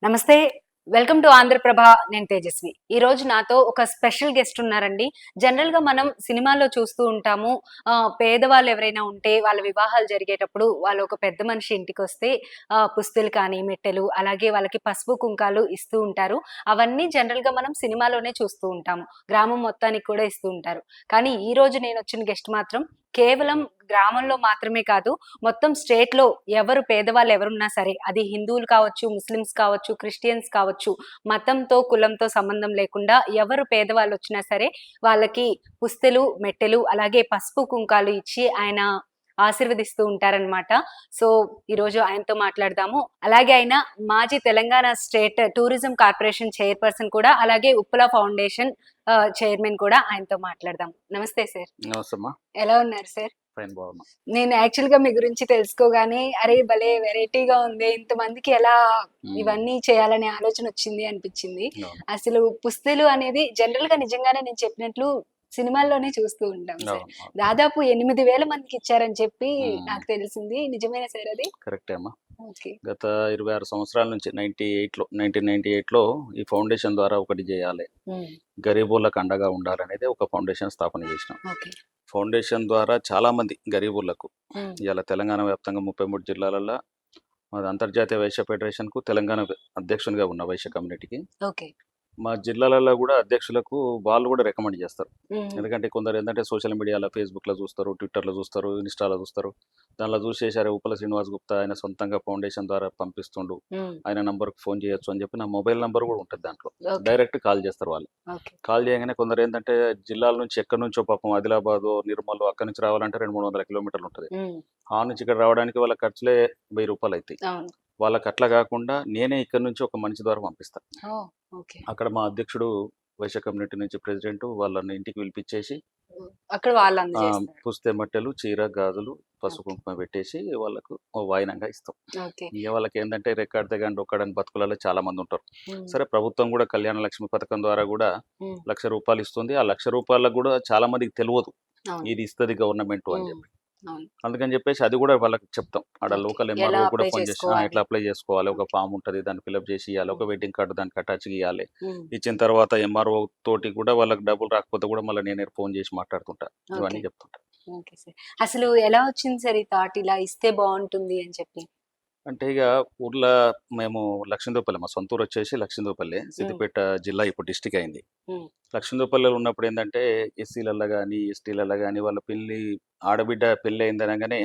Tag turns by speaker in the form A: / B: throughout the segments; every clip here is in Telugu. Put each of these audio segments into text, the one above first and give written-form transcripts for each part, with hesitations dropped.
A: నమస్తే. Welcome to Andhra Prabha. నేను తేజస్వి. ఈ రోజు నాతో ఒక స్పెషల్ గెస్ట్ ఉన్నారండి. జనరల్‌గా మనం సినిమాల్లో చూస్తూ ఉంటాము. పేదవాళ్ళు ఎవరైనా ఉంటే వాళ్ళ వివాహాలు జరిగేటప్పుడు వాళ్ళు ఒక పెద్ద మనిషి ఇంటికొస్తే పుస్తులు కానీ, మెట్టెలు అలాగే వాళ్ళకి పసుపు, కుంకాలు ఇస్తూ ఉంటారు. అవన్నీ జనరల్‌గా మనం సినిమాలోనే చూస్తూ ఉంటాము. గ్రామం మొత్తానికి కూడా ఇస్తూ ఉంటారు. కానీ ఈ రోజు నేనొచ్చిన గెస్ట్ మాత్రం కేవలం గ్రామంలో మాత్రమే కాదు, మొత్తం స్టేట్‌లో ఎవరు పేదవాళ్ళు ఎవరున్నా సరే, అది హిందువులు కావచ్చు, ముస్లిమ్స్ కావచ్చు, క్రిస్టియన్స్ కావచ్చు, మతంతో, కులంతో సంబంధం లేకుండా ఎవరు పేదవాళ్ళొచ్చినా సరే, వాళ్ళకి పుస్తెలు, మెట్టెలు అలాగే పసుపు, కుంకాలు ఇచ్చి ఆయన ఆశీర్వదిస్తూ ఉంటారనమాట. సో, ఈరోజు ఆయనతో మాట్లాడదాము. అలాగే ఆయన మాజీ Telangana state tourism corporation chairperson కూడా, అలాగే ఉప్పల ఫౌండేషన్ చైర్మన్ కూడా ఆయనతో మాట్లాడదాం. నమస్తే సార్.
B: నమస్తమ్మా.
A: ఎలా ఉన్నారు సార్?
B: ఫైన్, బాగున్నా.
A: నేను యాక్చువల్‌గా మీ గురించి తెలుసుకోగానే, అరే! భలే వెరైటీగా ఉందే! ఇంతమందికి ఎలా ఇవన్నీ చేయాలనే ఆలోచనొచ్చింది అనిపిచ్చింది.
B: అవును.
A: అసలు పుస్తెలు అనేది జనరల్‌గా నిజంగానే నేను చెప్పినట్లు సినిమాల్లోనే చూస్తూ ఉంటాం సార్.
B: అవును. అవును.
A: దాదాపు 8,000 మందికిచ్చారని చెప్పి
B: హ్మ్.
A: నాకు తెలిసింది. నిజమేనా సార్ అది?
B: కరెక్టే అమ్మా.
A: ఓకే.
B: గత 26 సంవత్సరాల నుంచి 1998లో ఈ ఫౌండేషన్ ద్వారా ఒకటి చేయాలి.
A: హ్మ్.
B: గరీబోళ్ళకి అండగా ఉండాలనేది ఒక ఫౌండేషన్ స్థాపన చేసినాం.
A: ఓకే.
B: ఫౌండేషన్ ద్వారా చాలామంది గరీబోళ్ళకు
A: హ్మ్.
B: ఇవాళ తెలంగాణ వ్యాప్తంగా 33 జిల్లాలలో మాది అంతర్జాతీయ వైశ్య ఫెడరేషన్‌కు తెలంగాణ అధ్యక్షునిగా ఉన్న వైశ్య కమ్యూనిటీకి.
A: ఓకే.
B: మా జిల్లాలలో కూడా అధ్యక్షులకు వాళ్ళు కూడా రికమెండ్ చేస్తారు.
A: హుహు.
B: ఎందుకంటే కొందరు ఏంటంటే సోషల్ మీడియాలో, ఫేస్‌బుక్‌లో చూస్తారు, ట్విట్టర్‌లో చూస్తారు, ఇన్‌స్టాలో చూస్తారు. దానిలో చూసేసి అరే! ఉప్పల శ్రీనివాస్ గుప్తా ఆయన సొంతంగా ఫౌండేషన్ ద్వారా పంపిస్తుండు.
A: హ్మ్.
B: ఆయన నంబర్‌కి ఫోన్ చేయొచ్చు అని చెప్పి నా మొబైల్ నంబర్ కూడా ఉంటది దాంట్లో.
A: ఓకే.
B: డైరెక్ట్ కాల్ చేస్తారు వాళ్ళు.
A: ఓకే.
B: కాల్ చేయగానే కొందరు ఏంటంటే జిల్లాల నుంచి ఎక్కడి నుంచో పాపం ఆదిలాబాదో, నిర్మలో అక్కడి నుంచి రావాలంటే 200, 300 కిలోమీటర్లు ఉంటది.
A: హ్మ్.
B: ఆ నుంచి ఇక్కడ రావడానికి వాళ్ళ ఖర్చులే రూ. 1000 అయితాయి.
A: అవును.
B: వాళ్ళకి అట్లా కాకుండా నేనే ఇక్కడి నుంచి ఒక మనిషి ద్వారా పంపిస్తా.
A: ఓహ్! ఓకే.
B: అక్కడ మా అధ్యక్షుడు వైశ్య కమ్యూనిటీ నుంచి ప్రెసిడెంట్ వాళ్ళని ఇంటికి పిలిపించేసి
A: హ్మ్. అక్కడ వాళ్ళు అందజేస్తారు.
B: పుస్తే మట్టెలు, చీర, గాజులు, పసుపు
A: ఓకే.
B: కుంకుమ పెట్టేసి వాళ్ళకు ఓ వాయినంగా ఇస్తాం.
A: ఓకే.
B: ఇక వాళ్ళకేందంటే రెక్కాడితే గాని డొక్కాడని బతుకులలో చాలా మంది ఉంటారు.
A: హ్మ్.
B: సరే ప్రభుత్వం కూడా కళ్యాణ లక్ష్మి పథకం ద్వారా కూడా
A: హ్మ్.
B: రూ. 1,00,000 ఇస్తుంది. ఆ రూ. 1,00,000 కూడా చాలా మందికి తెలవదు.
A: అవును.
B: ఇది ఇస్తది గవర్నమెంటు అని
A: హ్మ్.
B: చెప్పి.
A: అవును.
B: అందుకని చెప్పేసి అది కూడా వాళ్ళకి చెప్తాం. ఆడ
A: ఓకే.
B: లోకల్
A: ఎలా
B: ఎంఆర్ఓ కూడా
A: అప్లై
B: ఫోన్ చేసి
A: చేసుకోవాలి?
B: ఎట్లా అప్లై చేసుకోవాలి. ఒక
A: ఓకే.
B: ఫామ్ ఉంటది. దాన్ని ఫిలప్ చేసి ఇయ్యాలి.
A: హ్మ్.
B: ఒక వెడ్డింగ్ కార్డ్ దానికి అటాచ్‌గా ఇయ్యాలి.
A: హ్మ్.
B: ఇచ్చిన తర్వాత ఎంఆర్ఓ తోటి కూడా వాళ్ళకి డబ్బులు రాకపోతే కూడా మళ్ళీ నేనే ఫోన్ చేసి మాట్లాడుతుంటా.
A: ఓకే.
B: ఇవన్నీ చెప్తుంటా.
A: Okay sir. అసలు ఎలా వచ్చింది సార్ ఈ థాట్ ఇలా ఇస్తే బావుంటుంది అని చెప్పి?
B: అంటే ఇక ఊర్లో మేము లక్షిందేవపల్లి మా సొంత ఊరొచ్చేసి లక్షిందేవపల్లి.
A: హ్మ్.
B: సిద్దిపేట జిల్లా ఇప్పుడు డిస్ట్రిక్ట్ అయింది.
A: హ్మ్.
B: లక్షిందేవపల్లిలో ఉన్నప్పుడు ఏందంటే ఎస్సీలల్లో గాని, ఎస్టీలల్లో గాని వాళ్ళ ఆడబిడ్డ పెళ్లి అయిందనంగానే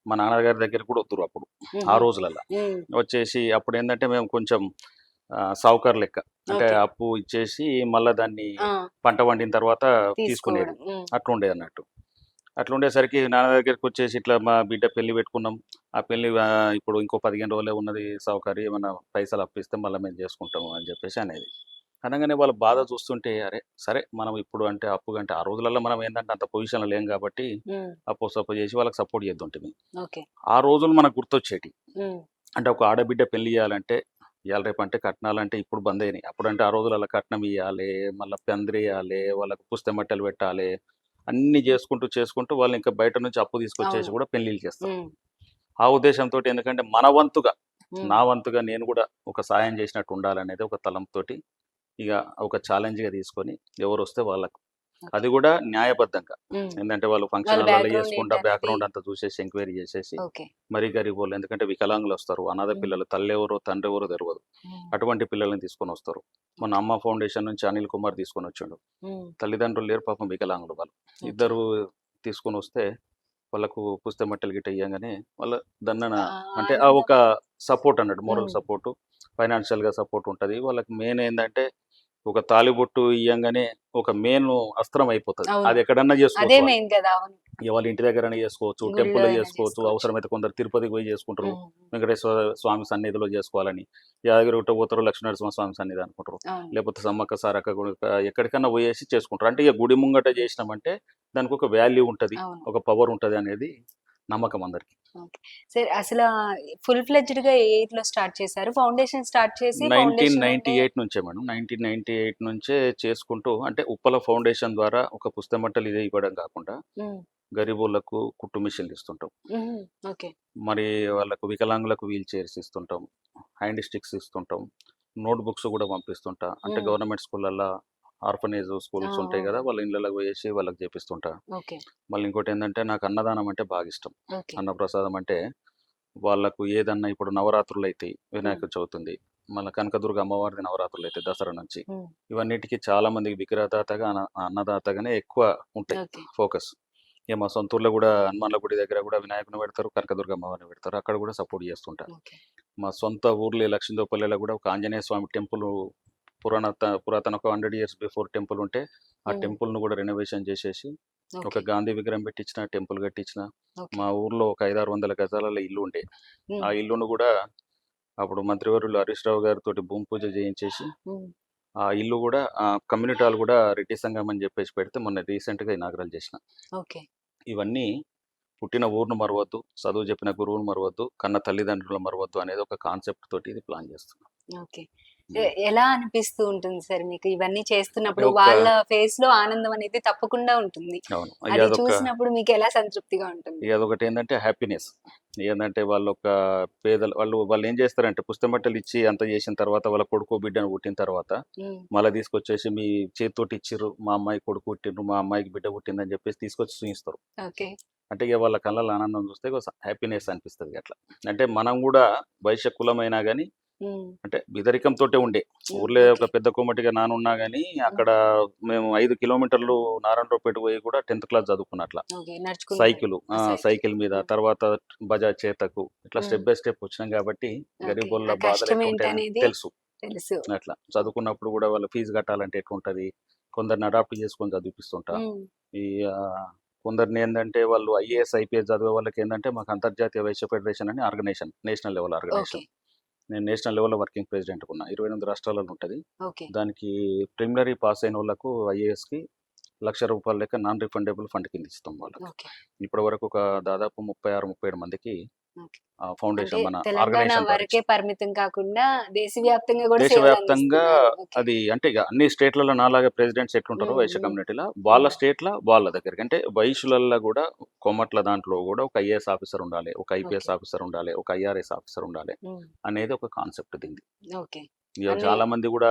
B: మా నాన్నగారి దగ్గరికి కూడా వత్తురు అప్పుడు. ఆ
A: హుహు.
B: రోజులల్ల.
A: హ్మ్.
B: వచ్చేసి అప్పుడేందంటే మేము కొంచెం సావుకారు లెక్క. అంటే
A: ఓకే.
B: అప్పు ఇచ్చేసి మళ్ళా దాన్ని
A: ఆ!
B: పంట పండిన తర్వాత తీసుకునేది.
A: తీసుకోవడం. హ్మ్.
B: అట్లుండేదన్నట్టు. అట్లుండేసరికి నాన్న దగ్గరికొచ్చేసి ఇట్లా మా బిడ్డ పెళ్లి పెట్టుకున్నాం. ఆ పెళ్లి ఇప్పుడు ఇంకో 15 రోజులే ఉన్నది సౌకర్యం ఏమన్నా పైసలు అప్పిస్తే మళ్ళా మేము చేసుకుంటాము అని చెప్పేసి అనేది. అనంగానే వాళ్ళ బాధ చూస్తుంటే అరే! సరే మనం ఇప్పుడు అంటే అప్పు కంటే ఆ రోజులలో మనం ఏందంటే అంత పొజిషన్‌లో లేం కాబట్టి
A: హ్మ్.
B: అప్పో సప్పో చేసి వాళ్ళకి సపోర్ట్ చేద్దుంటిమి.
A: ఓకే.
B: ఆ రోజులు మనకు గుర్తొచ్చేటియి.
A: హ్మ్.
B: అంటే ఒక ఆడబిడ్డ పెళ్లి చేయాలంటే ఇయాల రేపంటే కట్నాలంటే ఇప్పుడు బందయినాయి. అప్పుడంటే ఆ రోజులలో కట్నం ఇయ్యాలే, మళ్ళా పందిరియాలే, వాళ్ళకి పుస్తెమట్టెలు పెట్టాలే. అన్నీ చేసుకుంటూ వాళ్ళు ఇంకా బయట నుంచి అప్పు
A: అవును.
B: తీసుకొచ్చేసి కూడా పెళ్ళిళ్ళు చేస్తారు.
A: హ్మ్.
B: ఆ ఉద్దేశంతోటి ఎందుకంటే మన వంతుగా,
A: హ్మ్.
B: నా వంతుగా నేను కూడా ఒక సాయం చేసినట్టు ఉండాలనేది ఒక తలంపుతోటి ఇగ ఒక ఛాలెంజ్‌గా తీసుకొని ఎవరొస్తే వాళ్ళకు.
A: ఓకే.
B: అది కూడా న్యాయబద్ధంగా.
A: హ్మ్.
B: ఏందంటే వాళ్ళు ఫంక్షన్
A: వాళ్ళ
B: హాల్లలో
A: బ్యాక్‌గ్రౌండ్
B: చేసుకుంటా
A: ఏంటనేది
B: బ్యాక్‌గ్రౌండ్ అంతా చూసేసి ఎంక్వైరీ చేసేసి
A: ఓకే.
B: మరీ గరీబోళ్ళు ఎందుకంటే వికలాంగులొస్తారు. అనాథ
A: హ్మ్.
B: పిల్లలు తల్లెవరో, తండ్రెవరో తెలవదు.
A: హ్మ్.
B: అటువంటి పిల్లల్ని తీసుకొనొస్తారు. మొన్న
A: ఓకే.
B: అమ్మ ఫౌండేషన్ నుంచి అనిల్ కుమార్ తీసుకొనొచ్చిండు.
A: హ్మ్.
B: తల్లిదండ్రులు లేరు పాపం వికలాంగులు వాళ్ళు.
A: ఓకే.
B: ఇద్దరు తీసుకొనొస్తే వాళ్ళకు పుస్తెమట్టెలు గిట్ట ఇయ్యంగానే వాళ్ళ దన్నన అంటే ఆ
A: ఆనందం.
B: ఒక సపోర్ట్ అన్నట్టు. మోరల్
A: హ్మ్.
B: సపోర్టు, ఫైనాన్షియల్‌గా సపోర్ట్ ఉంటది. వాళ్ళకి మెయిన్ ఏందంటే ఒక తాళిబొట్టు ఇయ్యంగానే ఒక మెయిన్ అస్త్రం అయిపోతది.
A: అవును.
B: అది ఎక్కడన్నా
A: అదే
B: చేసుకోవచ్చు వాళ్ళు.
A: మెయిన్ గదా! అవును.
B: ఇగ వాళ్ళ ఇంటి దగ్గరనే చేసుకోవచ్చు,
A: గుడిలో
B: టెంపుల్‌లో
A: అయినా
B: చేసుకోవచ్చు.
A: చేసుకోవచ్చు.
B: అవసరమైతే కొందరు తిరుపతికి పోయి చేసుకుంటారు.
A: హ్మ్. హ్మ్.
B: వెంకటేశ్వర స్వామి సన్నిధిలో చేసుకోవాలని. యాదగిరిగుట్ట పోతారు, లక్ష్మీనరసింహ స్వామి సన్నిధి అనుకుంటారు.
A: అవును.
B: లేకపోతే సమ్మక్క సారక్క ఎక్కడికన్నా పోయేసి చేసుకుంటారు. అంటే ఇగ గుడి ముంగట చేసినామంటే దానికొక వాల్యూ ఉంటది.
A: అవును.
B: ఒక పవర్ ఉంటది అనేది నమ్మకం అందరికి.
A: ఓకే. సరే అసల ఫుల్ ఫ్లెడ్జ్డ్‌గా ఏ ఏజ్‌లో స్టార్ట్ చేశారు? ఫౌండేషన్ స్టార్ట్ చేసి ఫౌండేషన్‌లోనే
B: 1998 నుంచే మేడం. 1998 నుంచే చేసుకుంటూ అంటే ఉప్పల ఫౌండేషన్ ద్వారా ఒక పుస్తెమట్టలు ఇదే ఇవ్వడం కాకుండా
A: హ్మ్.
B: గరీబోళ్ళకు కుట్టు మిషన్లు ఇస్తుంటాం.
A: హుహు. ఓకే.
B: మరి వాళ్ళకు వికలాంగులకు వీల్ చైర్స్ ఇస్తుంటాం. హ్యాండ్ స్టిక్స్ ఇస్తుంటాం. నోట్ బుక్స్ కూడా పంపిస్తుంటా. అంటే
A: హ్మ్.
B: గవర్నమెంట్ స్కూళ్ళల్లో ఆర్ఫనేజ్
A: ఆ!
B: స్కూల్స్ ఉంటాయి కదా!
A: ఆ!
B: వాళ్ళ ఇళ్ళలోకి పోయేసి వాళ్ళకి చేపిస్తుంటా.
A: ఓకే.
B: మళ్ళీ ఇంకోటేందంటే నాకు అన్నదానం అంటే బాగా ఇష్టం.
A: ఓకే.
B: అన్నప్రసాదం అంటే వాళ్ళకు ఏదన్నా ఇప్పుడు నవరాత్రులైతాయి.
A: హ్మ్.
B: వినాయక చవితి ఉంది. మళ్ళా కనకదుర్గ అమ్మవారిది నవరాత్రులైతాయి దసరా నుంచి.
A: హ్మ్.
B: ఇవన్నిటికి చాలా మందికి విగ్రహదాతగా, అన్నదాతగానే ఎక్కువ ఉంటాయి
A: ఓకే.
B: ఫోకస్. ఇగ మా సొంత ఊర్లో గూడా హనుమాన్ల గుడి దగ్గర గూడా వినాయకుడిని పెడతారు. కనకదుర్గ అమ్మవారిని పెడతారు. అక్కడ గూడా సపోర్ట్ చేస్తుంటా.
A: ఓకే.
B: మా సొంత ఊర్లో లక్షిందేవపల్లిలో గూడా ఒక ఆంజనేయ స్వామి టెంపులు పురాతన ఒక 100 ఇయర్స్ బిఫోర్ టెంపుల్ ఉంటే, ఆ
A: హ్మ్.
B: టెంపుల్‌ను గూడా రెనోవేషన్ చేసేసి, ఒక
A: ఓకే.
B: గాంధీ విగ్రహం పెట్టించిన, టెంపుల్ కట్టించిన.
A: ఓకే.
B: మా ఊర్లో ఒక 500, 600 గజాలలో ఇల్లు ఉండే. ఆ
A: హ్మ్.
B: ఇల్లును గూడా అప్పుడు మంత్రివర్యులు హరీష్ రావు గారితోటి భూమి పూజ చేయించేసి,
A: హ్మ్.
B: ఆ ఇల్లు గూడా కమ్యూనిటీ హాల్ గూడా రెడ్డి సంఘం అని జెప్పేసి పెడితే మొన్న రీసెంట్‌గా ఇనాగ్రల్ చేసిన.
A: ఓకే.
B: ఇవన్నీ పుట్టిన ఊరును మరవద్దు, చదువు చెప్పిన గురువును మరవద్దు, కన్న తల్లిదండ్రులను మరవద్దు అనేది ఒక కాన్సెప్ట్ తోటి ఇది ప్లాన్ చేస్తున్నా.
A: ఓకే.
B: హ్మ్.
A: ఎలా అనిపిస్తూ ఉంటుంది సార్ మీకు ఇవన్నీ
B: అంటే
A: చేస్తున్నప్పుడు?
B: ఒక
A: వాళ్ళ ఫేస్‌లో ఆనందం అనేది తప్పకుండా ఉంటుంది.
B: అవును.
A: అది చూసినప్పుడు మీకెలా సంతృప్తిగా ఉంటుంది?
B: ఇగ అదొకటేందంటే హ్యాపీనెస్. ఏందంటే వాళ్ళొక పేదలు వాళ్ళేం చేస్తారంటే పుస్తెమట్టలిచ్చి అంత చేసిన తర్వాత వాళ్ళ కొడుకో, బిడ్డనో పుట్టిన తర్వాత
A: హ్మ్.
B: మళ్ళా తీసుకొచ్చేసి మీ చేత్తోటి ఇచ్చిర్రు. మా అమ్మాయికి కొడుకు పుట్టిండ్రు, మా అమ్మాయికి బిడ్డ పుట్టిందని చెప్పేసి తీసుకొచ్చి చూయిస్తారు.
A: ఓకే.
B: అంటే ఇగ వాళ్ళ కళ్ళలో ఆనందం చూస్తే హ్యాపీనెస్ అనిపిస్తది అట్లా. అంటే మనం గూడా వైశ్య కులమైనా గాని
A: హ్మ్.
B: అంటే బెదరికంతోటే ఉండే.
A: హ్మ్.
B: ఊర్లో
A: ఓకే.
B: ఒక పెద్ద కోమటిగా నానున్నా గాని
A: హ్మ్.
B: అక్కడ మేము 5 కిలోమీటర్లు నారాయణరావుపేట పోయి కూడా 10థ్ క్లాస్ చదువుకున్నా అట్లా.
A: ఓకే. నడుచుకుంటూ సైకిల్.
B: సైకిల్ మీద
A: హ్మ్.
B: తర్వాత బజాజ్ చేతకు ఇట్లా
A: హ్మ్.
B: స్టెప్ బై స్టెప్ వచ్చినాం కాబట్టి
A: ఓకే.
B: గరీబోళ్ళ
A: ఆ
B: బాధలు
A: కష్టం
B: ఎట్లుంటాయని
A: ఏంటనేది
B: తెలుసు.
A: తెలుసు.
B: అట్లా. చదువుకున్నప్పుడు గూడా వాళ్ళ ఫీజు కట్టాలంటే ఎట్లుంటది. కొందరిని అడాప్ట్ చేసుకొని చదివిపిస్తుంటా.
A: హ్మ్.
B: ఈ కొందరినేందంటే వాళ్ళు ఐఏఎస్, ఐపీఎస్ చదివే వాళ్ళకేందంటే మాకు అంతర్జాతీయ వైశ్య ఫెడరేషన్ అని organisation. National level
A: okay.
B: Organisation. నేను నేషనల్ లెవెల్‌లో వర్కింగ్ ప్రెసిడెంట్‌గా ఉన్నా. 28 రాష్ట్రాలలో ఉంటది.
A: ఓకే.
B: దానికి ప్రిలిమినరీ పాస్ అయినోళ్ళకు ఐఏఎస్‌కి రూ. 1,00,000 లెక్క నాన్ రిఫండబుల్ ఫండ్ కింద ఇస్తాం వాళ్ళకి.
A: ఓకే.
B: ఇప్పటి వరకు ఒక దాదాపు 36, 37 మందికి
A: ఓకే. అంటే
B: ఫౌండేషన్ మన
A: తెలంగాణ
B: ఆర్గనైజేషన్ ద్వారా
A: వరకే
B: ఇచ్చాం.
A: పరిమితం కాకుండా దేశవ్యాప్తంగా గూడా
B: దేశవ్యాప్తంగా
A: సేవలందిస్తున్నారు. ఓకే.
B: అది అంటే ఇగ అన్ని స్టేట్‌లలో నాలాగా ప్రెసిడెంట్స్ ఎట్లుంటారో
A: హ్మ్.
B: వైశ్య
A: హ్మ్.
B: కమ్యూనిటీల, వాళ్ళ
A: హ్మ్.
B: స్టేట్‌ల వాళ్ళ దగ్గరికి. అంటే వైశ్యులల్ల గూడా కొమట్ల దాంట్లో గూడా ఒక ఐఏఎస్ ఆఫీసర్ ఉండాలి. ఒక
A: ఓకే.
B: ఐపీఎస్ ఆఫీసర్ ఉండాలి. ఒక ఐఆర్ఎస్ ఆఫీసర్ ఉండాలి.
A: హ్మ్.
B: అనేది ఒక కాన్సెప్ట్ దీనిది.
A: ఓకే.
B: ఇగ
A: అన్ని
B: చాలా మంది గూడా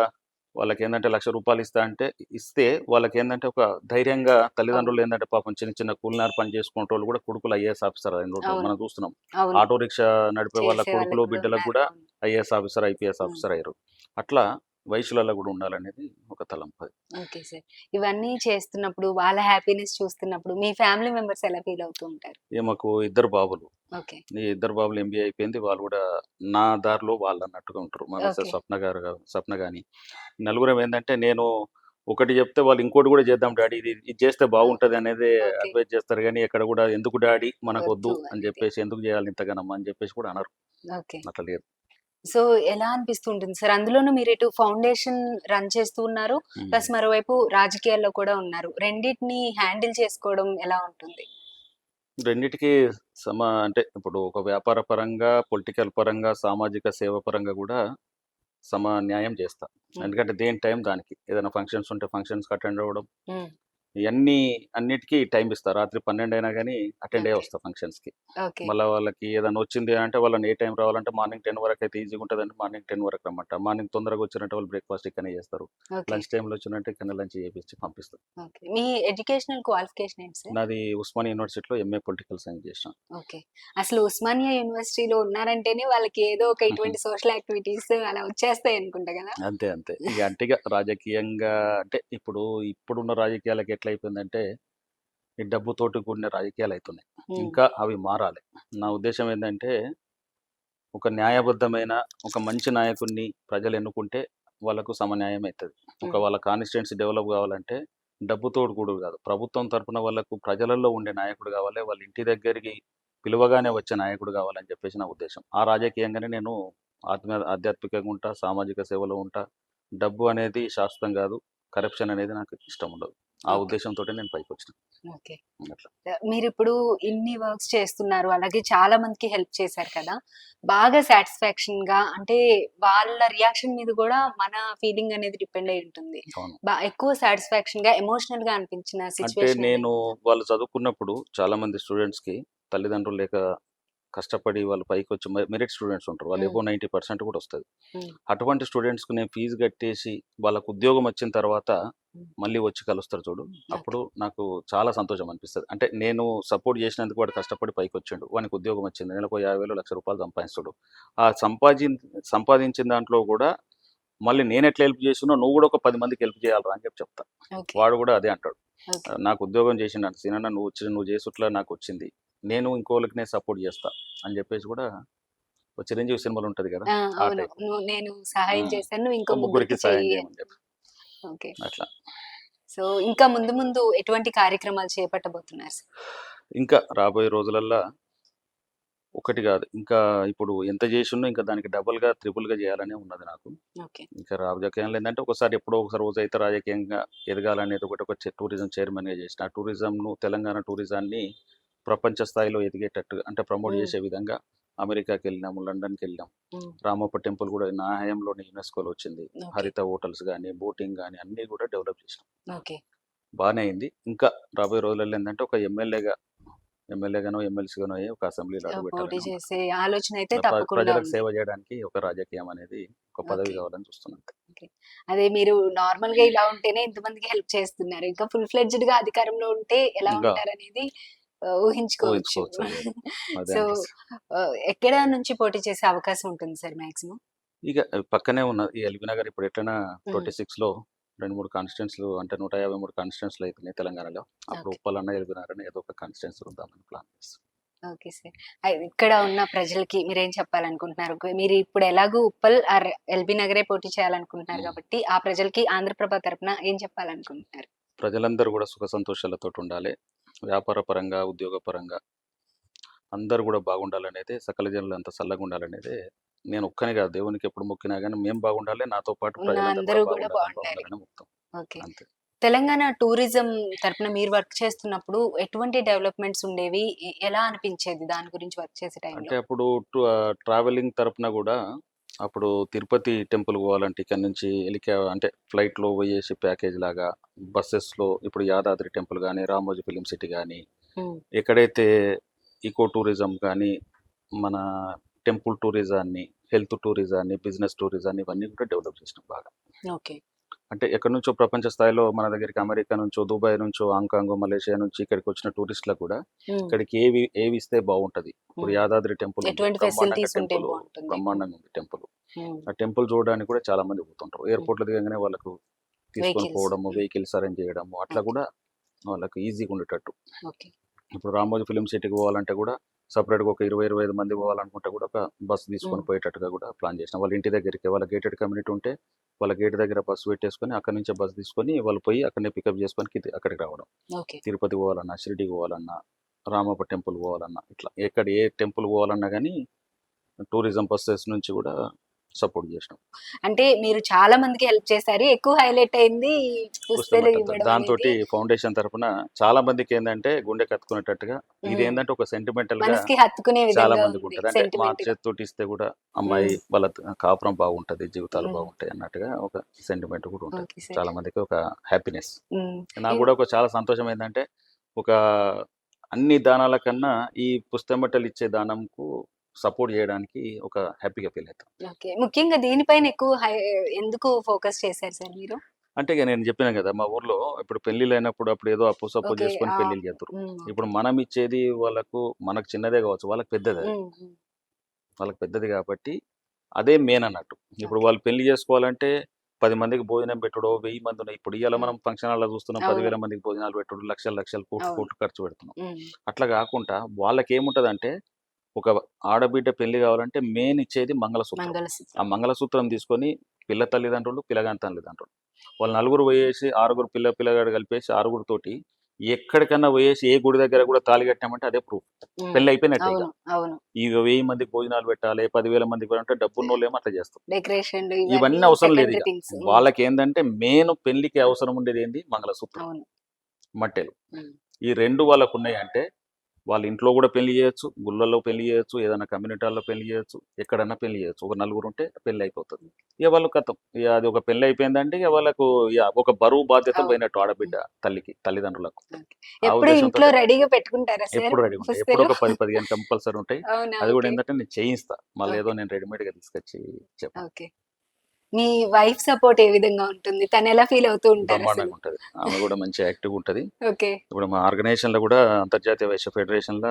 B: వాళ్ళకేందంటే రూ. 1,00,000 ఇస్తా అంటే ఇస్తే వాళ్ళకేందంటే ఒక ధైర్యంగా
A: అవును.
B: తల్లిదండ్రులేందంటే పాపం చిన్న చిన్న కూలినారు పని చేసుకునేటోళ్ళు గూడా కొడుకులు ఐఏఎస్ ఆఫీసర్ అయినోళ్ళు
A: అవును.
B: మనం చూస్తున్నాం.
A: అవును.
B: ఆటో రిక్షా నడిపే వాళ్ళ
A: చేసే
B: కొడుకులు,
A: వాళ్ళకి కూడా
B: బిడ్డలకు
A: ఉన్నారు.
B: గూడా
A: అవును.
B: ఐఏఎస్ ఆఫీసర్, ఐపీఎస్
A: హ్మ్.
B: ఆఫీసర్ అయ్యారు. అట్లా వైశ్యులలో గూడా ఉండాలనేది ఒక తలంపు.
A: Okay sir. ఇవన్నీ చేస్తున్నప్పుడు వాళ్ళ హ్యాపీనెస్ చూస్తున్నప్పుడు మీ ఫ్యామిలీ మెంబర్స్ ఎలా ఫీల్ అవుతూ ఉంటారు?
B: ఇగ మాకు ఇద్దరు బాబులు.
A: ఓకే.
B: ఈ ఇద్దరు బాబులు ఎంబీఏ అయిపోయింది. వాళ్ళు గూడా నా దారిలో వాళ్ళన్నట్టుగా ఉంటారు. మా మిసెస్
A: ఓకే.
B: స్వప్న గాని, నలుగురం ఏందంటే నేను ఒకటి జెప్తే వాళ్ళు ఇంకోటి గూడా చేద్దాం డాడీ ఇది చేస్తే
A: ఆ!
B: బాగుంటది అనేదే
A: ఓకే.
B: అడ్వైస్ చేస్తారు గానీ, ఎక్కడ గూడా ఎందుకు డాడీ మనకొద్దు
A: వద్దు
B: అని
A: అనేది.
B: జెప్పేసి ఎందుకు జేయాలి ఇంతగనం అని జెప్పేసి కూడా అనరు.
A: ఓకే.
B: అట్లా లేదు.
A: సో, ఎలా అనిపిస్తూ ఉంటుంది సార్? అందులోనూ మీరిటు ఫౌండేషన్ రన్ చేస్తూ ఉన్నారు.
B: హ్మ్.
A: ప్లస్ మరోవైపు రాజకీయాల్లో కూడా ఉన్నారు. రెండిటిని హ్యాండిల్ చేసుకోవడం ఎలా ఉంటుంది?
B: రెండిటికి అంటే ఇప్పుడు ఒక వ్యాపార పరంగా, పొలిటికల్ పరంగా, సామాజిక సేవ పరంగా గూడా న్యాయం జేస్తా.
A: హ్మ్.
B: ఎందుకంటే దేని టైం దానికి. ఏదైనా ఫంక్షన్స్ ఉంటే ఫంక్షన్స్‌కి అటెండ్ అవ్వడం.
A: హ్మ్.
B: అన్నిటికి టైమ్ ఇస్తా. రాత్రి 12 అయినా గాని అటెండ్ అయ్యే
A: ఓకే.
B: వస్తా ఫంక్షన్స్‌కి.
A: ఓకే.
B: మళ్ళా వాళ్ళకి ఏదైనా వచ్చింది అంటే వాళ్ళని ఏ టైం రావాలంటే మార్నింగ్ 10 వరకైతే ఈజీగా ఉంటదంటే మార్నింగ్ 10 వరకు రమ్మంటా. మార్నింగ్ తొందరగా వచ్చిరంటే వాళ్ళు బ్రేక్‌ఫాస్ట్ ఇక్కడనే చేస్తారు.
A: ఓకే.
B: లంచ్ టైమ్‌లో వచ్చిందంటే ఇక్కడనే లంచ్ చేపిచ్చి పంపిస్తా.
A: ఓకే. మీ ఎడ్యుకేషనల్ క్వాలిఫికేషన్ ఏంటి సార్?
B: నాది ఉస్మానియా యూనివర్సిటీలో ఎంఏ పొలిటికల్ సైన్స్ చేసిన.
A: ఓకే. అసలు ఉస్మానియా యూనివర్సిటీలో ఉన్నారంటేనే వాళ్ళకి ఏదో ఒక ఇటువంటి సోషల్ యాక్టివిటీస్ అలా వచ్చేస్తాయనుకుంటా గదా!
B: అంతే. అంతే. ఇగ అంటే ఇగ రాజకీయంగా అంటే ఇప్పుడున్న రాజకీయాలకి ఎట్లయిపోయిందంటే ఈ డబ్బుతోటి కూడిన రాజకీయాలయితున్నాయి.
A: హ్మ్.
B: ఇంకా అవి మారాలి. నా ఉద్దేశ్యం ఏందంటే ఒక న్యాయబద్ధమైన, ఒక మంచి నాయకుడిని ప్రజలు ఎన్నుకుంటే వాళ్ళకు సమన్యాయం అయితది.
A: హ్మ్.
B: వాళ్ళ కాన్స్టిట్యుయెన్సీ డెవలప్ కావాలంటే డబ్బుతోటి కూడుడు కాదు. ప్రభుత్వం తరపున వాళ్ళకు ప్రజలలో ఉండే నాయకుడు కావాలి. వాళ్ళ ఇంటి దగ్గరికి పిలవగానే వచ్చే నాయకుడు కావాలని చెప్పేసి నా ఉద్దేశ్యం. ఆ రాజకీయంగానే నేను ఆధ్యాత్మికంగా ఉంటా, సామాజిక సేవలో ఉంటా. డబ్బు అనేది శాశ్వతం కాదు. కరప్షన్ అనేది నాకు ఇష్టం ఉండదు. ఆ
A: ఓకే.
B: ఉద్దేశంతో నేను పైకి వచ్చిన
A: ఓకే.
B: అట్లా.
A: మీరిప్పుడు ఇన్ని వర్క్స్ చేస్తున్నారు. అలాగే చాలా మందికి హెల్ప్ చేశారు కదా! బాగా సాటిస్ఫాక్షన్‌గా అంటే వాళ్ళ రియాక్షన్ మీద గూడా మన ఫీలింగ్ అనేది డిపెండ్ అయ్యి ఉంటుంది.
B: అవును.
A: ఎక్కువ సాటిస్ఫాక్షన్‌గా, ఎమోషనల్‌గా అనిపించిన
B: అంటే
A: సిట్యుయేషన్
B: నేను
A: ఏమైనా ఉందా?
B: వాళ్ళు చదువుకున్నప్పుడు చాలా మంది స్టూడెంట్స్‌కి తల్లిదండ్రులు లేక కష్టపడి వాళ్ళు పైకొచ్చి మెరిట్ స్టూడెంట్స్ ఉంటారు. వాళ్ళు
A: హ్మ్.
B: అబోవ్ 90% కూడా వస్తది.
A: హ్మ్.
B: అటువంటి స్టూడెంట్స్‌కి నేను ఫీజు కట్టేసి వాళ్ళకి ఉద్యోగం వచ్చిన తర్వాత
A: హ్మ్.
B: మళ్ళీ వచ్చి కలుస్తారు చూడు.
A: ఓకే.
B: అప్పుడు నాకు చాలా సంతోషం అనిపిస్తది. అంటే నేను సపోర్ట్ చేసినందుకు వాడు కష్టపడి పైకొచ్చిండు. వానికి ఉద్యోగం వచ్చింది. నెలకు 50,000, రూ. 1,00,000 సంపాదిస్తాడు. ఆ సంపాదించిన దాంట్లో కూడా మళ్ళీ నేనెట్లా హెల్ప్ చేసినో నువ్వు కూడా ఒక 10 మందికి హెల్ప్ చేయాలిరా అని చెప్పి చెప్తా.
A: ఓకే.
B: వాడు కూడా అదే అంటాడు.
A: ఓకే.
B: నాకు ఉద్యోగం చేసిండంట సీనన్న నువ్వు చేసుట్లా నాకొచ్చింది. నేను ఇంకోళ్ళకి నేను సపోర్ట్ చేస్తా అని చెప్పేసి కూడా ఒక 'చిరంజీవి' సినిమాలో ఉంటది కదా!
A: ఆ!
B: ఆ
A: అవును.
B: టైపు.
A: నేను సహాయం
B: హ్మ్.
A: చేశాను. నువ్వు ఇంకో
B: ముగ్గురికి
A: ముగ్గురికి
B: సాయం
A: చెయ్యి అని.
B: చేయమని చెప్పి.
A: ఓకే.
B: అట్లా.
A: సో, ఇంకా ముందు ముందు ఎటువంటి కార్యక్రమాలు చేపట్టబోతున్నారు సార్?
B: ఇంకా రాబోయే రోజులల్లా ఒకటి కాదు. ఇంకా ఇప్పుడు ఎంత చేసున్నో ఇంకా దానికి డబుల్‌గా, త్రిబుల్‌గా చేయాలనే ఉన్నది నాకు.
A: ఓకే.
B: ఇంకా రాజకీయాల్లో ఏందంటే ఒకసారి ఎప్పుడో ఒక రోజైతే రాజకీయంగా ఎదగాలనేది ఒక టూరిజం చైర్మన్‌గా చేసిన. ఆ టూరిజంను తెలంగాణ టూరిజాన్ని ప్రపంచ స్థాయిలో ఎదిగేటట్టుగా అంటే ప్రమోట్
A: హ్మ్.
B: చేసే విధంగా అమెరికాకెళ్ళినాము, లండన్‌కెళ్ళాం.
A: హ్మ్.
B: రామప్ప టెంపుల్ కూడా నా హయాంలోనే యునెస్కోలో వచ్చింది.
A: ఓకే.
B: హరిత హోటల్స్ గాని, బోటింగ్ గాని అన్నీ కూడా డెవలప్ చేసినాం.
A: ఓకే.
B: బానే అయింది. ఇంకా రాబోయే రోజులలో ఏందంటే ఒక ఎమ్మెల్యేగానో, ఎమ్మెల్సీగానో అయ్యి ఒక అసెంబ్లీలో
A: పోటీ
B: అడుగుపెట్టాలని ఉన్నది.
A: చేసే ఆలోచన అయితే తప్పకుండా
B: ప్రజలకు
A: ఉంది.
B: సేవ చేయడానికి ఒక రాజకీయం అనేది ఒక పదవి
A: ఓకే.
B: కావాలని చూస్తున్నాను అంతే.
A: ఓకే. అదే మీరు నార్మల్‌గా ఇలా ఉంటేనే ఇంతమందికి హెల్ప్ చేస్తున్నారు. ఇంకా ఫుల్ ఫ్లెడ్జ్డ్‌గా అధికారంలో ఉంటే ఎలా
B: ఇంకా
A: ఉంటారనేది ఊహించుకోవచ్చు.
B: ఊహించుకోవచ్చు అదే. అదే
A: సో,
B: అనేసి.
A: ఎక్కడ నుంచి పోటీ చేసే అవకాశం ఉంటుంది సార్ మాక్సిమం?
B: ఇక పక్కనే ఉన్న ఈ ఎల్బీ నగర్ ఇప్పుడు ఎట్లైనా
A: హ్మ్.
B: 26లో 2, 3 కాన్స్టిట్యుయెన్సీలు అంటే 153 కాన్స్టిట్యుయెన్సీలు అయితున్నాయి తెలంగాణలో. అప్పుడు
A: ఓకే.
B: ఉప్పలన్న, ఎల్బీ నగర్ అన్న ఏదో ఒక కాన్స్టిట్యుయెన్సీ ఉందామని ప్లాన్ చేస్తున్నాం.
A: Okay sir. ఇక్కడ ఉన్న ప్రజలకి మీరేం చెప్పాలనుకుంటున్నారు? మీరు ఇప్పుడు ఎలాగో ఉప్పల్ ఆర్ ఎల్బీ నగరే పోటీ చేయాలనుకుంటున్నారు
B: హ్మ్.
A: కాబట్టి, ఆ ప్రజలకి ఆంధ్రప్రభ తరపున ఏం చెప్పాలనుకుంటున్నారు?
B: ప్రజలందరూ కూడా సుఖ సంతోషాలతోటి ఉండాలి. వ్యాపార పరంగా, ఉద్యోగ పరంగా అందరూ కూడా బాగుండాలనేదే సకల జనులంతా సల్లగుండాలనేదే నేను ఒక్కనే కాదు దేవునికి ఎప్పుడు మొక్కినా గాని మేము బాగుండాలి. నాతో పాటు
A: ఉన్న
B: ప్రజలందరూ కూడా
A: అందరూ గూడా
B: బాగుండాలని
A: బావుండాలి.
B: బాగుండాలని మొక్కుతాం.
A: ఓకే.
B: అంతే.
A: తెలంగాణ టూరిజం తరపున మీరు వర్క్ చేస్తున్నప్పుడు ఎటువంటి డెవలప్‌మెంట్స్ ఉండేవి? ఎలా అనిపించేది దాని గురించి వర్క్ చేసే టైంలో?
B: అంటే అప్పుడు ట్రావెలింగ్ తరపున గూడా అప్పుడు తిరుపతి టెంపుల్ పోవాలంటే ఇక్కడి నుంచి అంటే ఫ్లైట్‌లో పోయేసి ప్యాకేజ్‌లాగా బసెస్‌లో ఇప్పుడు యాదాద్రి టెంపుల్ గాని, రామోజీ ఫిల్మ్ సిటీ గాని,
A: హ్మ్.
B: ఎక్కడైతే ఇకో టూరిజం కానీ, మన టెంపుల్ టూరిజాన్ని, హెల్త్ టూరిజాన్ని, బిజినెస్ టూరిజాన్ని ఇవన్నీ కూడా డెవలప్ చేసినాం బాగా.
A: ఓకే.
B: అంటే ఎక్కడి నుంచో ప్రపంచ స్థాయిలో మన దగ్గరికి అమెరికా నుంచో, దుబాయ్ నుంచో, హాంకాంగ్, మలేషియా నుంచి ఇక్కడికొచ్చిన టూరిస్టులకు కూడా
A: హ్మ్.
B: ఇక్కడికి ఏవి ఇస్తే బావుంటది. ఇప్పుడు
A: హ్మ్.
B: యాదాద్రి టెంపుల్ ఉంది.
A: ఎటువంటి
B: బ్రహ్మాండంగా
A: ఫెసిలిటీస్ ఉంటే
B: టెంపుల్
A: బావుంటుంది? హ్మ్.
B: బ్రహ్మాండంగా ఉంది టెంపుల్.
A: హ్మ్.
B: ఆ టెంపుల్ చూడడానికి కూడా చాలా మంది పోతుంటారు.
A: హ్మ్.
B: ఎయిర్‌పోర్ట్‌లో దిగంగానే వాళ్ళకు తీసుకొని
A: వెహికల్స్.
B: పోవడము,
A: హ్మ్.
B: వెహికల్స్ అరేంజ్ చేయడము అట్లా
A: ఓకే.
B: కూడా వాళ్ళకి ఈజీగా ఉండేటట్టు.
A: ఓకే.
B: ఇప్పుడు రామోజీ ఫిల్మ్ సిటీకి పోవాలంటే కూడా సెపరేట్‌గా ఒక 20, 25 మంది పోవాలనుకుంటే కూడా ఒక బస్ తీసుకొని
A: హ్మ్.
B: పోయేటట్టుగా కూడా ప్లాన్ చేసినాం. వాళ్ళ ఇంటి దగ్గరికి వాళ్ళ గేటెడ్ కమ్యూనిటీ ఉంటే వాళ్ళ గేట్ దగ్గర బస్సు పెట్టేసుకొని అక్కడి నుంచే బస్ తీసుకొని వాళ్ళు పోయి అక్కడనే పికప్ చేసుకొని అక్కడికి రావడం.
A: ఓకే.
B: తిరుపతి పోవాలన్నా, షిరిడీ పోవాలన్నా, రామప్ప టెంపుల్ పోవాలన్నా ఇట్లా ఏ టెంపుల్ పోవాలన్నా గానీ టూరిజం బసెస్ నుంచి కూడా సపోర్ట్ చేసినాం.
A: అంటే మీరు చాలా మందికి హెల్ప్ చేశారు. ఎక్కువ హైలైట్ అయింది పుస్తెలు
B: పుస్తమట్టలతో.
A: ఇవ్వడం అనేది.
B: దాంతోటి ఫౌండేషన్ తరపున చాలా మందికేందంటే గుండెకి హత్తుకునేటట్టుగా
A: హ్మ్.
B: ఇదేందంటే ఒక సెంటిమెంటల్‌గా
A: మనసుకి హత్తుకునే
B: చాలా
A: విధంగా ఉంది.
B: మందికుంటది. అంటే మా
A: సెంటిమెంట్‌గా.
B: చేత్తోటి ఇస్తే గూడా అమ్మాయి
A: హ్మ్.
B: వాళ్ళ కాపురం బాగుంటది, జీవితాలు
A: హ్మ్.
B: బాగుంటాయి అన్నట్టుగా ఒక సెంటిమెంట్ కూడా ఉంటది.
A: Okay sir.
B: చాలా మందికి ఒక హ్యాపీనెస్.
A: హ్మ్.
B: నాకు
A: ఇం
B: గూడా ఒక చాలా సంతోషం ఏందంటే, ఒక అన్ని దానాల కన్నా ఈ పుస్తెమట్టలు ఇచ్చే దానంకు సపోర్ట్ జేయడానికి ఒక హ్యాపీగా ఫీల్ అయితా.
A: ఓకే. ముఖ్యంగా దీనిపైన ఎక్కువ ఎందుకు ఫోకస్ చేశారు సార్ మీరు?
B: అంటే ఇగ నేను జెప్పినా గదా! మా ఊర్లో ఇప్పుడు పెళ్ళిళ్ళైనప్పుడు అప్పుడేదో అప్పు సప్పు
A: ఓకే.
B: జేసుకొని
A: ఆ!
B: పెళ్ళిళ్ళు జేత్తురు.
A: హ్మ్. ఓకే.
B: ఇప్పుడు మనం ఇచ్చేది వాళ్ళకు మనకు చిన్నదే గావచ్చు. వాళ్ళకి పెద్దదది.
A: హ్మ్. హ్మ్.
B: వాళ్ళకి పెద్దది గాబట్టి అదే మెయిన్ అన్నట్టు. ఇప్పుడు
A: ఓకే.
B: వాళ్ళు పెళ్లి జేసుకోవాలంటే 10 మందికి భోజనం పెట్టుడో, 1000 మంది ఉన్నాయి. ఇప్పుడు ఇయాల
A: హ్మ్.
B: మనం ఫంక్షన్ హాల్‌లో చూస్తున్నాం
A: అవును.
B: 10,000 మందికి భోజనాలు పెట్టుడు, లక్షలు, లక్షలు, కోట్లు,
A: అవును.
B: కోట్లు ఖర్చు పెడుతున్నాం.
A: హ్మ్.
B: అట్లా గాకుండా వాళ్ళకేముంటదంటే ఒక ఆడబిడ్డ పెళ్లి గావాలంటే మెయిన్ ఇచ్చేది మంగళసూత్రం. ఆ
A: మంగళసూత్రం.
B: మంగళసూత్రం తీసుకొని పిల్ల తల్లిదండ్రులు, పిల్లగాని తల్లిదండ్రులు. వాళ్ళు నలుగురు పోయేసి ఆరుగురు పిల్లగాడు కలిపేసి ఆరుగురితోటి ఎక్కడికన్నా పోయేసి ఏ గుడి దగ్గర గూడా తాళి కట్టామంటే అదే ప్రూఫ్.
A: హ్మ్.
B: పెళ్లయిపోయినట్టే ఇగ.
A: అవును. అవును.
B: ఇగ 1000 మందికి భోజనాలు పెట్టాలి, 10,000 మందికి అంటే డబ్బున్నోళ్ళేమో అట్లా చేస్తారు.
A: డెకరేషన్‌లు ఇవన్నీ
B: ఇవన్నీ అవసరం
A: సెకండరీ
B: లేదిగ.
A: థింగ్స్. హ్మ్.
B: వాళ్ళకేందంటే మెయిన్ పెళ్ళికి అవసరం ఉండేదేంది మంగళసూత్రం.
A: అవును.
B: మట్టెలు.
A: ఉమ్.
B: ఈ 2 వాళ్ళకున్నాయి అంటే, వాళ్ళ ఇంట్లో కూడా పెళ్లి చేయొచ్చు, గుళ్ళల్లో పెళ్లి చేయొచ్చు, ఏదైనా కమ్యూనిటీ హాల్‌లో పెళ్లి చేయొచ్చు, ఎక్కడన్నా పెళ్లి చేయొచ్చు. ఒక నలుగురుంటే పెళ్లి అయిపోతది. ఇక వాళ్ళు ఖతం. ఇక అది ఒక పెళ్లి అయిపోయిందంటే ఇక వాళ్ళకు ఇక ఒక బరువు బాధ్యతలు
A: అవును.
B: పోయినట్టు ఆడబిడ్డ తల్లికి, తల్లిదండ్రులకు. ఆ
A: ఎప్పుడు ఇంట్లో
B: ఉద్దేశంతోటే
A: రెడీగా పెట్టుకుంటారా సార్
B: ఎప్పుడు రెడీగా ఉంటాయి. ఎప్పుడో
A: పుస్తలు?
B: ఒక 10, 15 కంపల్సరీ ఉంటాయి.
A: అవునా?
B: అది కూడా
A: ఓకే.
B: ఏందంటే నేను చేయిస్తా. మళ్ళీ ఏదో
A: ఓకే.
B: నేను రెడీమేడ్‌గా తీసుకొచ్చి చెప్పను.
A: ఓకే. మీ వైఫ్ సపోర్ట్ ఏ విధంగా ఉంటుంది? తనెలా ఫీల్ అవుతూ ఉంటారసలు?
B: బ్రహ్మాండంగా ఉంటది. ఆమె కూడా మంచి యాక్టివ్‌గా ఉంటది.
A: ఓకే.
B: ఇప్పుడు మా ఆర్గనైజేషన్‌లో కూడా అంతర్జాతీయ వైశ్య ఫెడరేషన్‌ల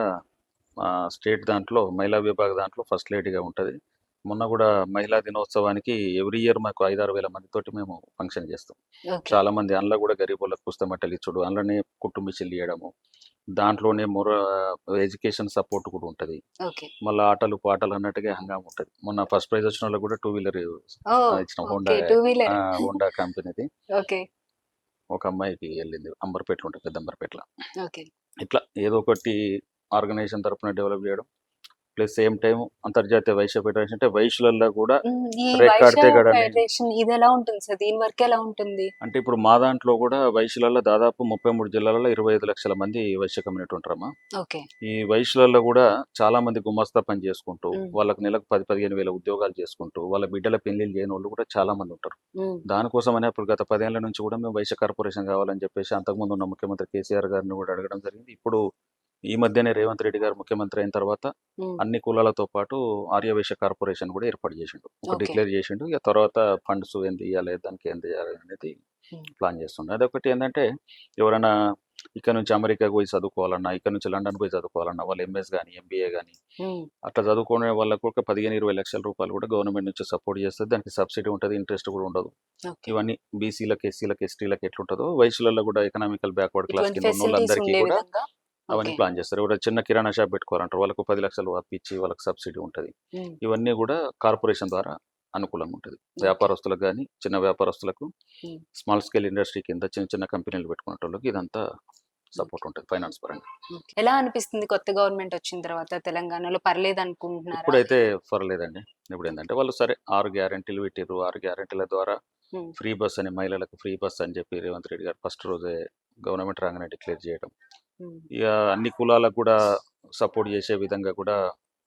B: స్టేట్ దాంట్లో మహిళా విభాగ దాంట్లో ఫస్ట్ లేడీగా ఉంటది. మొన్న కూడా మహిళా దినోత్సవానికి ఎవ్రీ ఇయర్ మాకు 5, 6 వేల మందితోటి మేము ఫంక్షన్ చేస్తాం.
A: ఓకే.
B: చాలా మంది అందులో కూడా గరీబోళ్ళకి పుస్తమట్టలు ఇచ్చుడు, అందులోనే కుట్టు మిషన్లు ఇయ్యడము, దాంట్లోనే ఎడ్యుకేషన్ సపోర్ట్ కూడా ఉంటది.
A: ఓకే.
B: మళ్ళా ఆటలు, పాటలు అన్నట్టుగా హంగామా ఉంటది. మొన్న ఫస్ట్ ప్రైజ్ వచ్చినోళ్ళకి కూడా 2 వీలర్
A: ఓహ్!
B: ఇచ్చినాం.
A: ఓకే. Two wheeler.
B: హోండా కంపెనీది.
A: ఓకే.
B: ఒక అమ్మాయికి వెళ్ళింది. అంబర్పేటలో ఉంటది. పెద్ద అంబర్పేటల.
A: ఓకే.
B: ఇట్లా ఏదో ఒకటి ఆర్గనైజేషన్ తరపున డెవలప్ చేయడం. ప్లస్ సేమ్ టైమ్ అంతర్జాతీయ వైశ్య ఫెడరేషన్ అంటే వైశ్యులలో కూడా
A: ఈ వైశ్య
B: రేఖాడితే గడని
A: ఫెడరేషన్ ఇదెలా ఉంటుంది సార్? దీని వర్క్ ఎలా ఉంటుంది?
B: అంటే ఇప్పుడు మా దాంట్లో కూడా వైశ్యులలో దాదాపు 33 జిల్లాలలో 25 లక్షల మంది వైశ్య కమ్యూనిటీ ఉంటారమ్మా.
A: ఓకే.
B: ఈ వైశ్యులలో కూడా చాలా మంది గుమస్తా పని చేసుకుంటూ,
A: హ్మ్.
B: వాళ్ళకి నెలకు 10, 15 వేల ఉద్యోగాలు చేసుకుంటూ, వాళ్ళ బిడ్డల పెళ్లిళ్ళు చేయనోళ్ళు కూడా చాలా మంది ఉంటారు.
A: హ్మ్.
B: దానికోసమనే ఇప్పుడు గత 10 ఏళ్ల నుంచి కూడా మేము వైశ్య కార్పొరేషన్ కావాలని చెప్పేసి అంతకుముందు ఉన్న ముఖ్యమంత్రి కేసీఆర్ గారిని కూడా అడగడం జరిగింది. ఇప్పుడు ఈ మధ్యనే రేవంత్ రెడ్డి గారు ముఖ్యమంత్రి అయిన తర్వాత
A: హ్మ్.
B: అన్ని కులాలతో పాటు ఆర్యవైశ్య కార్పొరేషన్ కూడా ఏర్పాటు చేసిండు. ఒక
A: ఓకే.
B: డిక్లేర్ చేసిండు. ఇక తర్వాత ఫండ్స్ ఎంత ఇయ్యాలి, దానికి ఎంత చేయాలి అనేది
A: హ్మ్.
B: ప్లాన్ చేస్తుండే. అదొకటి ఏంటంటే ఎవరైనా ఇక్కడ నుంచి అమెరికాకు పోయి చదువుకోవాలన్నా, ఇక్కడ నుంచి లండన్ పోయి చదువుకోవాలన్నా, వాళ్ళు ఎంఎస్ గాని, ఎంబీఏ గాని
A: హ్మ్.
B: అట్లా చదువుకునే వాళ్ళకు ఒక 15, 20 లక్షల రూపాయలు కూడా గవర్నమెంట్ నుంచి సపోర్ట్ చేస్తది. దానికి సబ్సిడీ ఉంటది. ఇంట్రెస్ట్ కూడా ఉండదు.
A: ఓకే.
B: ఇవన్నీ బీసీలకు, ఎస్సీలకు, ఎస్టీలకు ఎట్లుంటదో వైశ్యులలో కూడా ఎకనామికల్ బ్యాక్వర్డ్ క్లాస్
A: ఇటువంటి
B: కింద
A: ఫెసిలిటీస్
B: ఉన్నోళ్ళందరికీ
A: ఉండే
B: కూడా
A: విధంగా?
B: అవన్నీ
A: ఓకే.
B: ప్లాన్ చేస్తారు. ఎవరైనా చిన్న కిరాణా షాప్ పెట్టుకోవాలంటారు. వాళ్ళకు 10 లక్షలు అప్పిచ్చి వాళ్ళకి సబ్సిడీ ఉంటది.
A: హ్మ్.
B: ఇవన్నీ కూడా కార్పొరేషన్ ద్వారా అనుకూలంగా ఉంటది.
A: ఓకే.
B: వ్యాపారస్తులకు గాని, చిన్న వ్యాపారస్తులకు,
A: హ్మ్.
B: స్మాల్ స్కేల్ ఇండస్ట్రీ కింద చిన్న చిన్న కంపెనీలు పెట్టుకునేటోళ్ళకి ఇదంతా
A: ఓకే.
B: సపోర్ట్ ఉంటది ఫైనాన్స్ పరంగా.
A: ఓకే. ఎలా అనిపిస్తుంది కొత్త గవర్నమెంట్ వచ్చిన తర్వాత తెలంగాణలో పర్లేదనుకుంటున్నారా?
B: ఇప్పుడైతే పర్లేదండి. ఇప్పుడేందంటే వాళ్ళు సరే 6 గ్యారంటీలు పెట్టిర్రు. 6 గ్యారంటీల ద్వారా
A: హ్మ్.
B: ఫ్రీ బస్ అని మహిళలకు ఫ్రీ బస్ అని చెప్పి రేవంత్ రెడ్డి గారు ఫస్ట్ రోజే గవర్నమెంట్ రాగానే డిక్లేర్ చేయడం.
A: హ్మ్.
B: ఇక అన్ని కులాలకు కూడా సపోర్ట్ చేసే విధంగా కూడా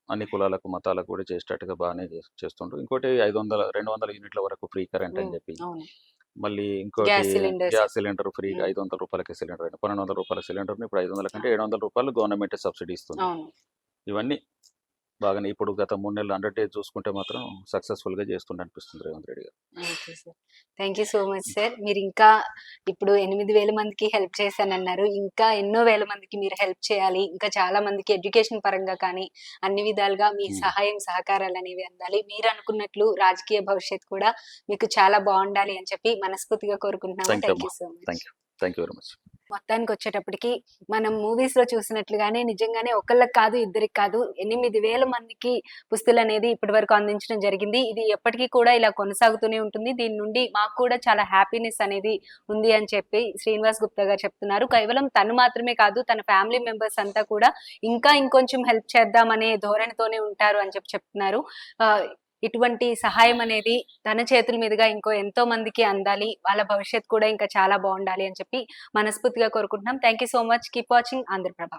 B: అన్ని కులాలకు, మతాలకు కూడా చేసేటట్టుగా బాగానే చేస్తుండ్రు. ఇంకోటి 200 యూనిట్ల వరకు ఫ్రీ కరెంట్ అని
A: హ్మ్.
B: చెప్పి,
A: అవును.
B: మళ్ళీ ఇంకోటి
A: గ్యాస్ సిలిండర్స్.
B: గ్యాస్ సిలిండర్ ఫ్రీగా
A: హ్మ్.
B: రూ. 500 సిలిండర్ అయినా, రూ. 1200 సిలిండర్‌ని ఇప్పుడు 500 కంటే రూ. 700 గవర్నమెంటే సబ్సిడీ ఇస్తుంది.
A: అవును.
B: ఇవన్నీ బాగానే ఇప్పుడు గత 3 నెలలు 100 డేస్ చూసుకుంటే మాత్రం సక్సెస్‌ఫుల్‌గా చేస్తుండు అనిపిస్తుంది రేవంత్ రెడ్డి గారు.
A: Okay sir. Thank you so much sir. మీరింకా ఇప్పుడు 8,000 మందికి హెల్ప్ చేశానన్నారు. ఇంకా ఎన్నో వేల మందికి మీరు హెల్ప్ చేయాలి. ఇంకా చాలా మందికి ఎడ్యుకేషన్ పరంగా కానీ, అన్ని విధాలుగా మీ
B: హ్మ్.
A: సహాయం, సహకారాలనేవి అందాలి. మీరనుకున్నట్లు రాజకీయ భవిష్యత్తు కూడా మీకు చాలా బావుండాలి అని చెప్పి మనస్ఫూర్తిగా కోరుకుంటున్నాము.
B: థాంక్ యూ
A: థాంక్
B: అమ్మా.
A: You so much.
B: Thank you. Thank you very much.
A: మొత్తానికొచ్చేటప్పటికి మనం మూవీస్‌లో చూసినట్లుగానే నిజంగానే ఒకళ్ళకి కాదు, ఇద్దరికి కాదు 8,000 మందికి పుస్తులనేది ఇప్పటివరకు అందించడం జరిగింది. ఇది ఎప్పటికి కూడా ఇలా కొనసాగుతూనే ఉంటుంది. దీని నుండి మాకు కూడా చాలా హ్యాపీనెస్ అనేది ఉంది అని చెప్పి శ్రీనివాస్ గుప్తా గారు చెప్తున్నారు. కేవలం తను మాత్రమే కాదు తన ఫ్యామిలీ మెంబర్స్ అంతా కూడా ఇంకా ఇంకొంచెం హెల్ప్ చేద్దామనే ధోరణితోనే ఉంటారు అని చెప్పి చెప్తున్నారు. ఆహ్, ఇటువంటి సహాయం అనేది తన చేతుల మీదుగా ఇంకో ఎంతో మందికి అందాలి. వాళ్ళ భవిష్యత్తు కూడా ఇంకా చాలా బావుండాలి అని చెప్పి మనస్ఫూర్తిగా కోరుకుంటున్నాం. Thank you so much. Keep watching Andhraprabha.